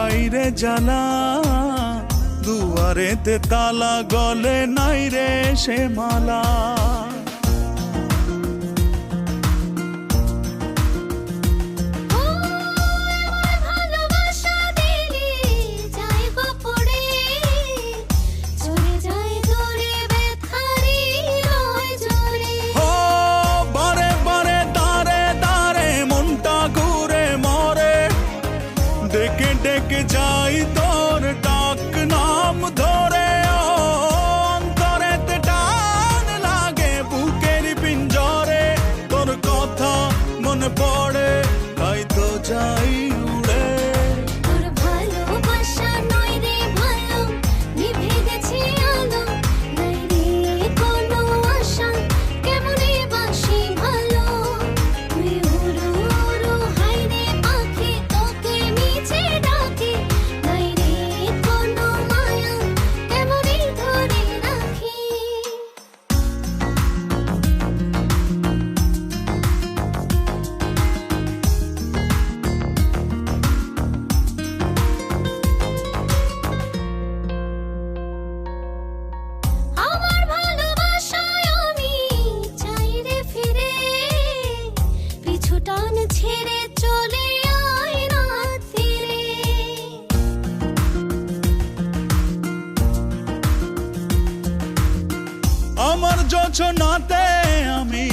বাইরে জ্বালা, দুয়ারেতে তালা, গলে নাই রে সে মালা। ডেকে ডেকে যাই তোর ডাক নাম ধরে, অন্তরেতে টান লাগে বুকের পিঞ্জরে, তোর কথা মনে পড়ে তাই তো যাই উড়ে। তোর ভালোবাসা নয় রে ভালো, নিভে গেছে আলো, নাই রে কোনো আশা, কেমনে বাসি ভালো। তুই উড়ো উড়ো হায় রে পাখি, তোকে মিছে ডাকি, নাই রে কোনো মায়া, কেমনে ধরে রাখি। আমার ভালোবাসায় আমি চাই রে ফিরে, পিছু টান ছেড়ে চলে আয় রাত ফিরে। আমার যোছনাতে আমি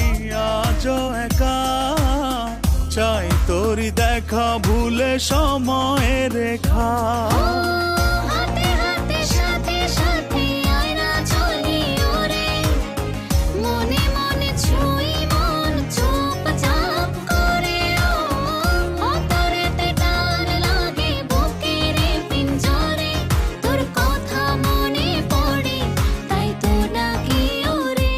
আজও একা, চাই তোরি দেখা ভুলে সময়ের রেখা। হাতে হাতে সাথে সাথে আয়না চলি ওরে, মনে মনে ছুঁই মন চুপচাপ করে। অন্তরেতে টান লাগে বুকের পিঞ্জরে, তোর কথা মনে পড়ে তাই তো ডাকি ওরে।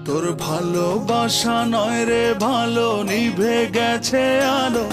তোর ভালোবাসা নয় রে ভালো, নিভে গেছে আলো,